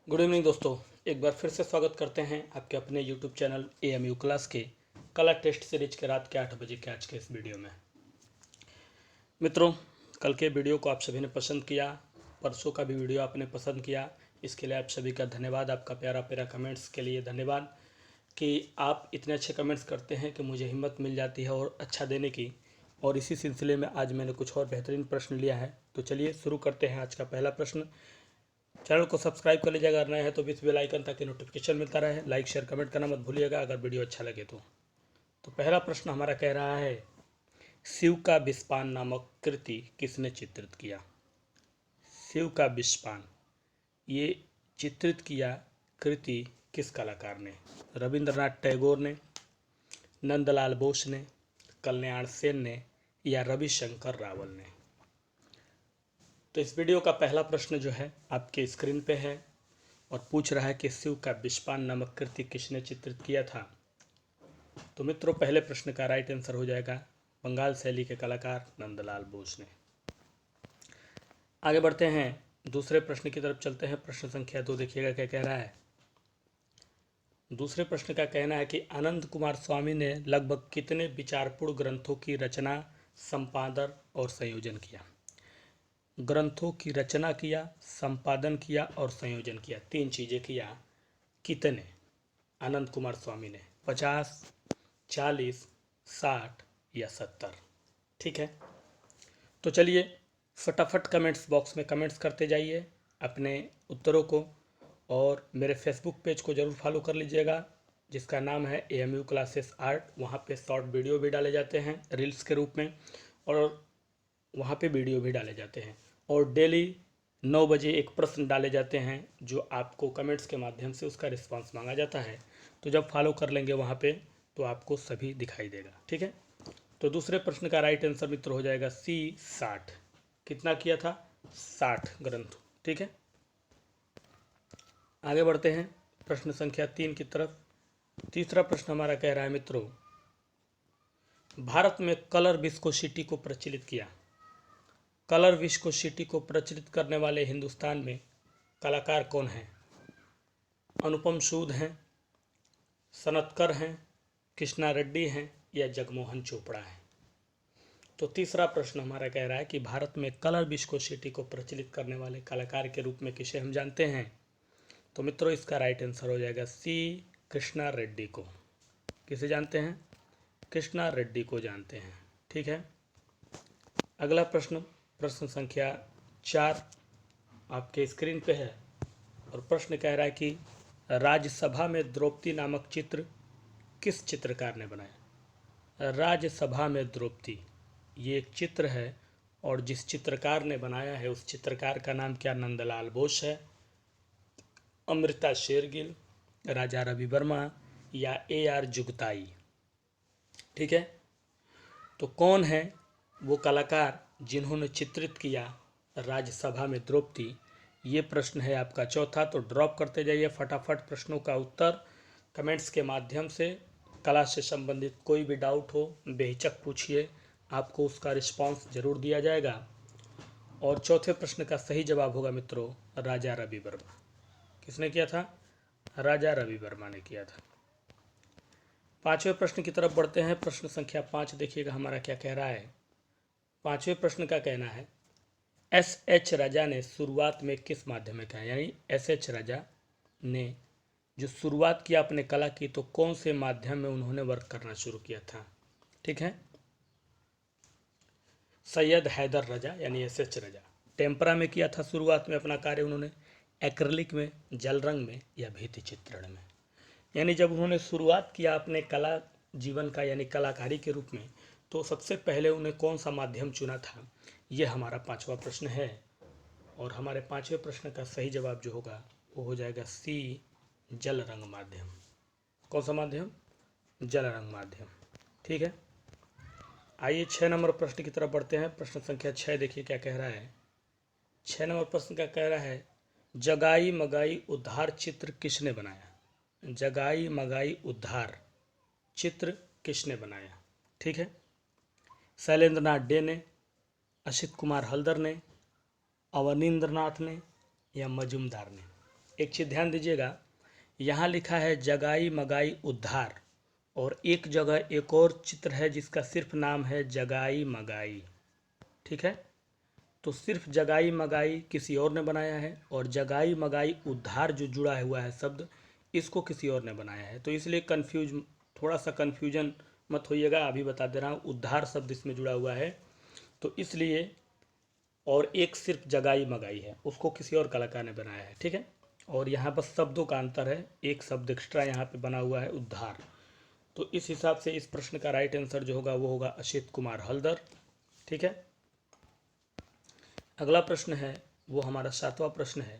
Good evening दोस्तों। एक बार फिर से स्वागत करते हैं आपके अपने यूट्यूब चैनल एएमयू क्लास के कला टेस्ट सीरीज के रात के 8 बजे के आज के इस वीडियो में। मित्रों, कल के वीडियो को आप सभी ने पसंद किया, परसों का भी वीडियो आपने पसंद किया, इसके लिए आप सभी का धन्यवाद। आपका प्यारा प्यारा कमेंट्स के लिए धन्यवाद कि आप इतने अच्छे कमेंट्स करते हैं कि मुझे हिम्मत मिल जाती है और अच्छा देने की। और इसी सिलसिले में आज मैंने कुछ और बेहतरीन प्रश्न लिया है। तो चलिए शुरू करते हैं। आज का पहला प्रश्न, चैनल को सब्सक्राइब कर लीजिएगा अगर नए हैं तो इस बेल आइकन ताकि नोटिफिकेशन मिलता रहे। लाइक शेयर कमेंट करना मत भूलिएगा अगर वीडियो अच्छा लगे तो पहला प्रश्न हमारा कह रहा है, शिव का विस्पान नामक कृति किसने चित्रित किया? शिव का विस्पान ये चित्रित किया कृति किस कलाकार ने? रविंद्रनाथ टैगोर ने, नंदलाल बोस ने, कल्याण सेन ने या रविशंकर रावल ने? तो इस वीडियो का पहला प्रश्न जो है आपके स्क्रीन पे है और पूछ रहा है कि शिव का विस्पान नामक कृति किसने चित्रित किया था। तो मित्रों, पहले प्रश्न का राइट आंसर हो जाएगा बंगाल शैली के कलाकार नंदलाल बोस ने। आगे बढ़ते हैं, दूसरे प्रश्न की तरफ चलते हैं। प्रश्न संख्या 2 देखिएगा क्या कह रहा है। दूसरे प्रश्न का कहना है कि आनंद कुमार स्वामी ने लगभग कितने विचारपूर्ण ग्रंथों की रचना, संपादन और संयोजन किया? ग्रंथों की रचना किया, संपादन किया और संयोजन किया, 3 चीज़ें किया। कितने? आनंद कुमार स्वामी ने 50, 40, 60 या 70? ठीक है, तो चलिए फटाफट कमेंट्स बॉक्स में कमेंट्स करते जाइए अपने उत्तरों को, और मेरे फेसबुक पेज को ज़रूर फॉलो कर लीजिएगा जिसका नाम है एएमयू क्लासेस आर्ट। वहाँ पे शॉर्ट वीडियो भी डाले जाते हैं रील्स के रूप में, और वहाँ पे वीडियो भी डाले जाते हैं, और डेली 9 बजे एक प्रश्न डाले जाते हैं जो आपको कमेंट्स के माध्यम से उसका रिस्पांस मांगा जाता है। तो जब फॉलो कर लेंगे वहाँ पे तो आपको सभी दिखाई देगा। ठीक है, तो दूसरे प्रश्न का राइट आंसर मित्र हो जाएगा सी, 60। कितना किया था? 60 ग्रंथ। ठीक है, आगे बढ़ते हैं प्रश्न संख्या 3 की तरफ। तीसरा प्रश्न हमारा कह रहा है मित्रों, भारत में कलर विस्कोसिटी को प्रचलित किया। कलर विस्कोसिटी को प्रचलित करने वाले हिंदुस्तान में कलाकार कौन हैं? अनुपम सूद हैं, सनतकर हैं, कृष्णा रेड्डी हैं या जगमोहन चोपड़ा हैं? तो तीसरा प्रश्न हमारा कह रहा है कि भारत में कलर विस्कोसिटी को प्रचलित करने वाले कलाकार के रूप में किसे हम जानते हैं? तो मित्रों, इसका राइट आंसर हो जाएगा सी, कृष्णा रेड्डी को। किसे जानते हैं? कृष्णा रेड्डी को जानते हैं। ठीक है, अगला प्रश्न, प्रश्न संख्या 4 आपके स्क्रीन पे है और प्रश्न कह रहा है कि राज्यसभा में द्रौपदी नामक चित्र किस चित्रकार ने बनाया? राज्यसभा में द्रौपदी ये एक चित्र है और जिस चित्रकार ने बनाया है उस चित्रकार का नाम क्या नंदलाल बोस है, अमृता शेरगिल, राजा रवि वर्मा या AR जुगताई? ठीक है, तो कौन है वो कलाकार जिन्होंने चित्रित किया राज्यसभा में द्रौपदी? ये प्रश्न है आपका चौथा। तो ड्रॉप करते जाइए फटाफट प्रश्नों का उत्तर कमेंट्स के माध्यम से। कला से संबंधित कोई भी डाउट हो बेहिचक पूछिए, आपको उसका रिस्पांस जरूर दिया जाएगा। और चौथे प्रश्न का सही जवाब होगा मित्रों राजा रवि वर्मा। किसने किया था? राजा रवि वर्मा ने किया था। पांचवें प्रश्न की तरफ बढ़ते हैं। प्रश्न संख्या 5 देखिएगा हमारा क्या कह रहा है। पांचवें प्रश्न का कहना है, SH राजा ने शुरुआत में किस माध्यम में किया? यानी SH राजा ने जो शुरुआत किया अपने कला की तो कौन से माध्यम में उन्होंने वर्क करना शुरू किया था? ठीक है, सैयद हैदर रजा यानी SH रजा। टेम्परा में किया था शुरुआत में अपना कार्य उन्होंने, एक्रिलिक में, जल रंग में या भित्ति चित्रण में? यानी जब उन्होंने शुरुआत किया अपने कला जीवन का यानी कलाकारी के रूप में, तो सबसे पहले उन्हें कौन सा माध्यम चुना था? ये हमारा पांचवा प्रश्न है और हमारे पांचवें प्रश्न का सही जवाब जो होगा वो हो जाएगा सी, जल रंग माध्यम। कौन सा माध्यम? जल रंग माध्यम। ठीक है, आइए 6 नंबर प्रश्न की तरफ बढ़ते हैं। प्रश्न संख्या 6 देखिए क्या कह रहा है। 6 नंबर प्रश्न का कह रहा है, जगाई मगाई उद्धार चित्र किसने बनाया? जगाई मगाई उद्धार चित्र किसने बनाया? ठीक है, शैलेंद्रनाथ डे ने, असित कुमार हल्दर ने, अवनींद्रनाथ ने या मजुमदार ने? एक चीज़ ध्यान दीजिएगा, यहाँ लिखा है जगाई मगाई उद्धार, और एक जगह एक और चित्र है जिसका सिर्फ नाम है जगाई मगाई। ठीक है, तो सिर्फ जगाई मगाई किसी और ने बनाया है, और जगाई मगाई उद्धार जो जुड़ा हुआ है शब्द, इसको किसी और ने बनाया है। तो इसलिए थोड़ा सा कन्फ्यूजन मत होइएगा, अभी बता दे रहा हूँ, उद्धार शब्द इसमें जुड़ा हुआ है, तो इसलिए। और एक सिर्फ जगाई मगाई है, उसको किसी और कलाकार ने बनाया है। ठीक है, और यहाँ बस शब्दों का अंतर है, एक शब्द एक्स्ट्रा यहाँ पे बना हुआ है, उद्धार। तो इस हिसाब से इस प्रश्न का राइट आंसर जो होगा वो होगा असित कुमार हलदर। ठीक है, अगला प्रश्न है वो हमारा 7वां प्रश्न है,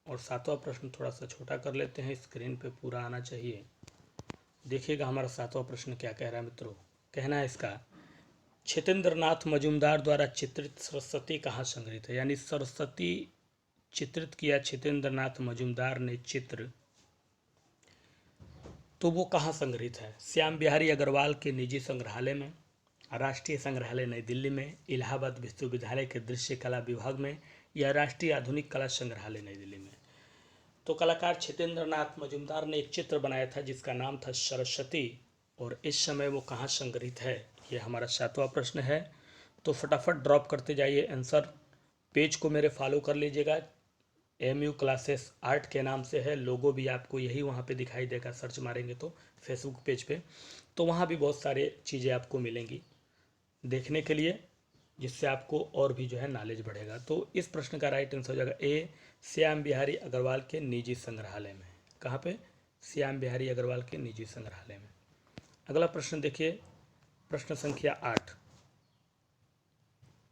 और 7वां प्रश्न थोड़ा सा छोटा कर लेते हैं, स्क्रीन पे पूरा आना चाहिए। देखिएगा हमारा 7वां प्रश्न क्या कह रहा है मित्रों। कहना है इसका, क्षेतेंद्र नाथ मजूमदार द्वारा चित्रित सरस्वती कहाँ संग्रहित है। यानी सरस्वती चित्रित किया क्षेतेंद्र नाथ मजूमदार ने चित्र, तो वो कहाँ संग्रहित है। श्याम बिहारी अग्रवाल के निजी संग्रहालय में, राष्ट्रीय संग्रहालय नई दिल्ली में, इलाहाबाद विश्वविद्यालय के दृश्य कला विभाग में, या राष्ट्रीय आधुनिक कला संग्रहालय नई दिल्ली में। तो कलाकार क्षेतेंद्र नाथ मजूमदार ने एक चित्र बनाया था जिसका नाम था सरस्वती, और इस समय वो कहाँ संग्रहित है, ये हमारा 7वां प्रश्न है। तो फटाफट ड्रॉप करते जाइए आंसर। पेज को मेरे फॉलो कर लीजिएगा, MU क्लासेस आर्ट के नाम से है, लोगो भी आपको यही वहाँ पे दिखाई देगा, सर्च मारेंगे तो फेसबुक पेज पे, तो वहाँ भी बहुत सारे चीज़ें आपको मिलेंगी देखने के लिए, जिससे आपको और भी जो है नॉलेज बढ़ेगा। तो इस प्रश्न का राइट आंसर हो जाएगा ए, श्याम बिहारी अग्रवाल के निजी संग्रहालय में। कहाँ पे, श्याम बिहारी अग्रवाल के निजी संग्रहालय में। अगला प्रश्न देखिए, प्रश्न संख्या 8।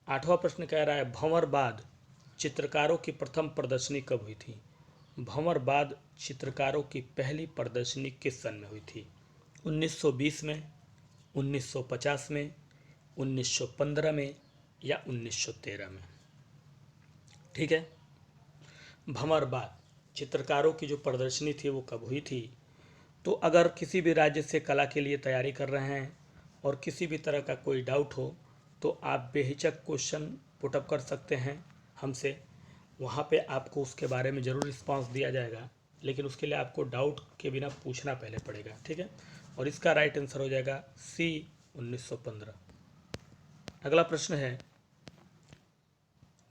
8वां प्रश्न कह रहा है, भंवरवाद चित्रकारों की प्रथम प्रदर्शनी कब हुई थी। भंवरवाद चित्रकारों की पहली प्रदर्शनी किस सन में हुई थी। 1920 में, 1950 में, 1915 में, या 1913 में। ठीक है, भंवरवाद चित्रकारों की जो प्रदर्शनी थी वो कब हुई थी। तो अगर किसी भी राज्य से कला के लिए तैयारी कर रहे हैं और किसी भी तरह का कोई डाउट हो, तो आप बेहिचक क्वेश्चन पुटअप कर सकते हैं हमसे, वहाँ पे आपको उसके बारे में ज़रूर रिस्पांस दिया जाएगा, लेकिन उसके लिए आपको डाउट के बिना पूछना पहले पड़ेगा। ठीक है, और इसका राइट आंसर हो जाएगा सी, 1915। अगला प्रश्न है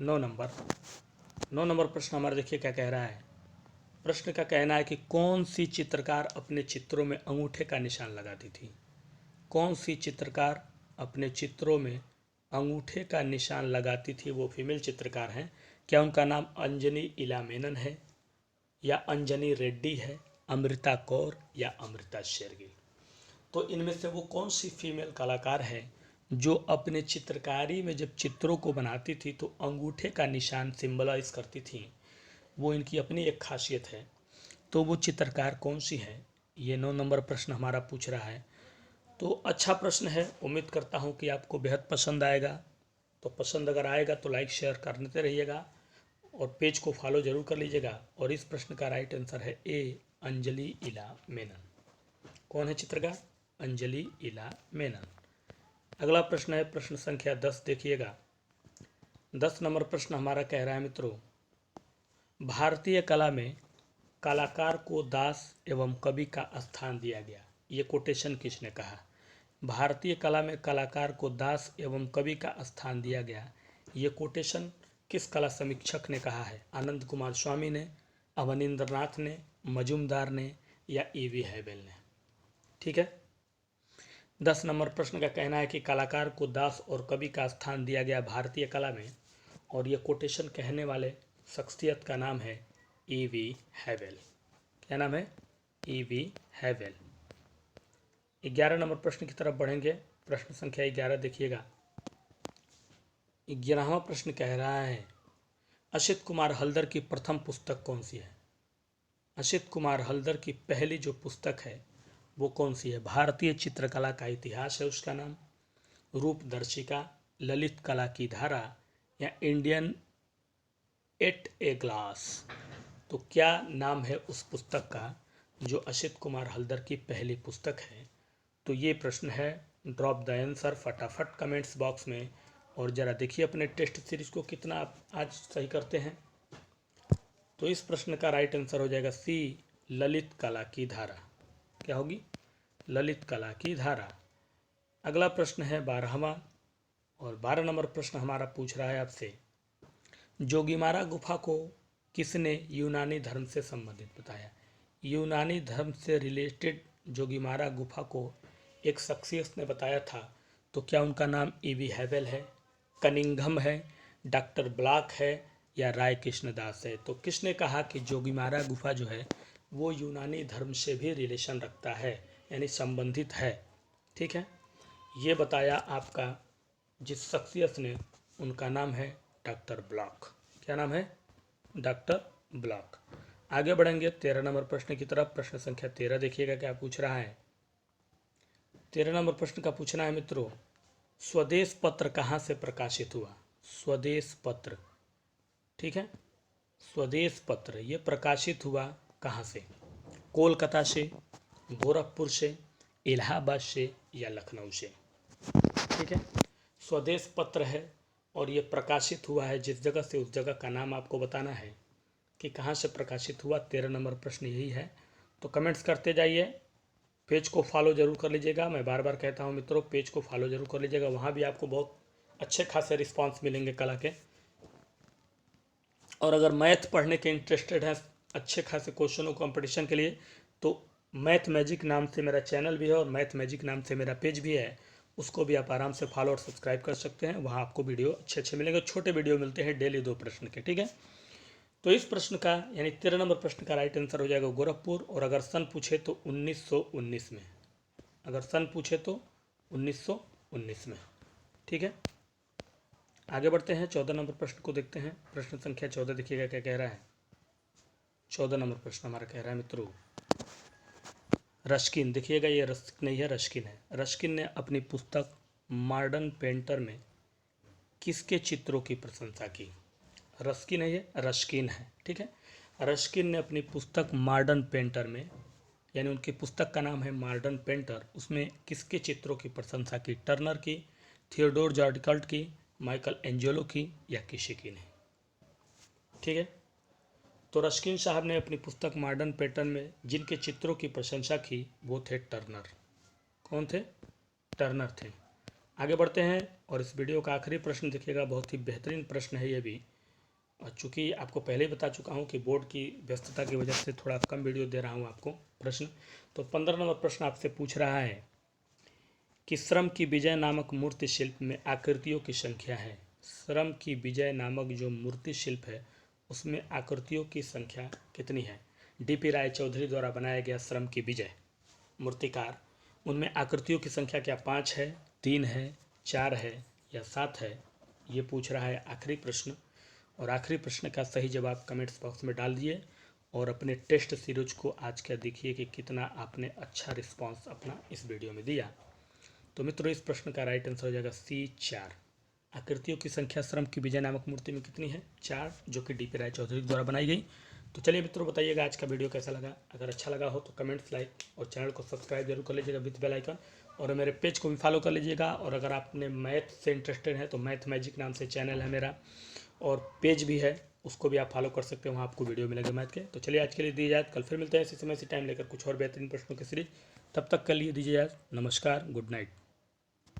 9 नंबर प्रश्न हमारा, देखिए क्या कह रहा है। प्रश्न का कहना है कि कौन सी चित्रकार अपने चित्रों में अंगूठे का निशान लगाती थी। कौन सी चित्रकार अपने चित्रों में अंगूठे का निशान लगाती थी, वो फीमेल चित्रकार हैं। क्या उनका नाम अंजनी इला मेनन है, या अंजनी रेड्डी है, अमृता कौर, या अमृता शेरगिल। तो इनमें से वो कौन सी फीमेल कलाकार है जो अपने चित्रकारी में जब चित्रों को बनाती थी तो अंगूठे का निशान सिंबलाइज करती थी, वो इनकी अपनी एक खासियत है। तो वो चित्रकार कौन सी है, ये 9 नंबर प्रश्न हमारा पूछ रहा है। तो अच्छा प्रश्न है, उम्मीद करता हूँ कि आपको बेहद पसंद आएगा। तो पसंद अगर आएगा तो लाइक शेयर करते रहिएगा, और पेज को फॉलो जरूर कर लीजिएगा। और इस प्रश्न का राइट आंसर है ए, अंजलि इला मेनन। कौन है चित्रकार, अंजलि इला मेनन। अगला प्रश्न है प्रश्न संख्या 10, देखिएगा। 10 नंबर प्रश्न हमारा कह रहा है मित्रों, भारतीय कला में कलाकार को दास एवं कवि का स्थान दिया गया। ये कोटेशन किसने कहा। भारतीय कला में कलाकार को दास एवं कवि का स्थान दिया गया, ये कोटेशन किस कला समीक्षक ने कहा है। आनंद कुमार स्वामी ने, अवनींद्र नाथ ने, मजूमदार ने, या E.V. हैवेल ने। ठीक है, 10 नंबर प्रश्न का कहना है कि कलाकार को दास और कवि का स्थान दिया गया भारतीय कला में, और ये कोटेशन कहने वाले शख्सियत का नाम है E.V. हैवेल। क्या नाम है, E.V. हैवेल। 11 नंबर प्रश्न की तरफ बढ़ेंगे। प्रश्न संख्या 11 देखिएगा। 11वां प्रश्न कह रहा है, असित कुमार हलदर की प्रथम पुस्तक कौन सी है। असित कुमार हलदर की पहली जो पुस्तक है वो कौन सी है। भारतीय चित्रकला का इतिहास है उसका नाम, रूपदर्शिका, ललित कला की धारा, या इंडियन एट ए ग्लास। तो क्या नाम है उस पुस्तक का जो असित कुमार हलदर की पहली पुस्तक है। तो ये प्रश्न है, ड्रॉप द आंसर फटाफट कमेंट्स बॉक्स में। और ज़रा देखिए अपने टेस्ट सीरीज को कितना आप आज सही करते हैं। तो इस प्रश्न का राइट आंसर हो जाएगा सी, ललित कला की धारा। क्या होगी? ललित कला की धारा। अगला प्रश्न है 12वां, और 12 नंबर प्रश्न हमारा पूछ रहा है आपसे, जोगीमारा गुफा को किसने यूनानी धर्म से संबंधित बताया? यूनानी धर्म से रिलेटेड जोगीमारा गुफा को एक शख्सियत ने बताया था, तो क्या उनका नाम ईवी हैवेल है, कनिंघम है, डॉक्टर ब्लॉक है, या राय कृष्णदास है? तो किसने कहा कि जोगीमारा गुफा जो है वो यूनानी धर्म से भी रिलेशन रखता है, यानी संबंधित है। ठीक है, ये बताया आपका जिस शख्सियत ने, उनका नाम है डॉक्टर ब्लॉक। क्या नाम है? Doctor block. आगे बढ़ेंगे 13 नंबर प्रश्न की तरफ। प्रश्न संख्या 13 देखिएगा क्या पूछ रहा है। 13 नंबर प्रश्न का पूछना है मित्रों, स्वदेश पत्र कहाँ से प्रकाशित हुआ? स्वदेश पत्र, ठीक है, स्वदेश पत्र ये प्रकाशित हुआ कहाँ से? कोलकाता से, गोरखपुर से, इलाहाबाद से, या लखनऊ से? ठीक है, स्वदेश पत्र है और ये प्रकाशित हुआ है जिस जगह से, उस जगह का नाम आपको बताना है कि कहाँ से प्रकाशित हुआ। 13 नंबर प्रश्न यही है। तो कमेंट्स करते जाइए, पेज को फॉलो जरूर कर लीजिएगा। मैं बार बार कहता हूँ मित्रों, पेज को फॉलो जरूर कर लीजिएगा, वहाँ भी आपको बहुत अच्छे खासे रिस्पांस मिलेंगे कला के। और अगर मैथ पढ़ने के इंटरेस्टेड हैं अच्छे खासे क्वेश्चनों कंपटीशन के लिए, तो मैथ मैजिक नाम से मेरा चैनल भी है और मैथ मैजिक नाम से मेरा पेज भी है, उसको भी आप आराम से फॉलो और सब्सक्राइब कर सकते हैं। वहाँ आपको वीडियो अच्छे अच्छे मिलेंगे, छोटे वीडियो मिलते हैं डेली 2 प्रश्न के। ठीक है, तो इस प्रश्न का यानी 13 नंबर प्रश्न का राइट आंसर हो जाएगा गोरखपुर। और अगर सन पूछे तो 1919 में, अगर सन पूछे तो 1919 में। ठीक है, आगे बढ़ते हैं 14 नंबर प्रश्न को देखते हैं। प्रश्न संख्या 14 देखिएगा क्या कह रहा है। 14 नंबर प्रश्न हमारा कह रहा है मित्रों, रस्किन, देखिएगा ये रस्किन नहीं है, रस्किन है। रस्किन ने अपनी पुस्तक मॉडर्न पेंटर में किसके चित्रों की प्रशंसा की? रस्किन है, ये रस्किन है। ठीक है, रस्किन ने अपनी पुस्तक मॉडर्न पेंटर में, यानी उनकी पुस्तक का नाम है मॉडर्न पेंटर, उसमें किसके चित्रों की प्रशंसा की? टर्नर की, थियोडोर जॉर्डिकल्ट की, माइकल एंजेलो की, या किसी की नहीं? ठीक है, तो रस्किन साहब ने अपनी पुस्तक मॉडर्न पेंटर में जिनके चित्रों की प्रशंसा की वो थे टर्नर। कौन थे? टर्नर थे। आगे बढ़ते हैं और इस वीडियो का आखिरी प्रश्न देखिएगा, बहुत ही बेहतरीन प्रश्न है ये भी। और चूँकि आपको पहले ही बता चुका हूँ कि बोर्ड की व्यस्तता की वजह से थोड़ा कम वीडियो दे रहा हूँ आपको प्रश्न। तो 15 नंबर प्रश्न आपसे पूछ रहा है कि श्रम की विजय नामक मूर्ति शिल्प में आकृतियों की संख्या है। श्रम की विजय नामक जो मूर्ति शिल्प है उसमें आकृतियों की संख्या कितनी है? डीपी राय चौधरी द्वारा बनाया गया श्रम की विजय मूर्तिकार, उनमें आकृतियों की संख्या क्या 5 है, 3 है, 4 है, या 7 है? ये पूछ रहा है आखिरी प्रश्न। और आखिरी प्रश्न का सही जवाब कमेंट्स बॉक्स में डाल दिए और अपने टेस्ट सीरीज को आज का देखिए कि कितना आपने अच्छा रिस्पांस अपना इस वीडियो में दिया। तो मित्रों इस प्रश्न का राइट आंसर हो जाएगा सी, 4। आकृतियों की संख्या श्रम की विजय नामक मूर्ति में कितनी है? 4, जो कि डीपी राय चौधरी द्वारा बनाई गई। तो चलिए मित्रों बताइएगा आज का वीडियो कैसा लगा। अगर अच्छा लगा हो तो कमेंट्स, लाइक और चैनल को सब्सक्राइब जरूर कर लीजिएगा विथ बेल आइकन, और मेरे पेज को भी फॉलो कर लीजिएगा। और अगर आपने मैथ से इंटरेस्टेड है तो मैथ मैजिक नाम से चैनल है मेरा और पेज भी है, उसको भी आप फॉलो कर सकते हैं, वहाँ आपको वीडियो मिलेगा मैथ के। तो चलिए आज के लिए दी जाए, कल फिर मिलते हैं इसी समय इसी टाइम लेकर कुछ और बेहतरीन प्रश्नों की सीरीज। तब तक के लिए दीजिए नमस्कार, गुड नाइट।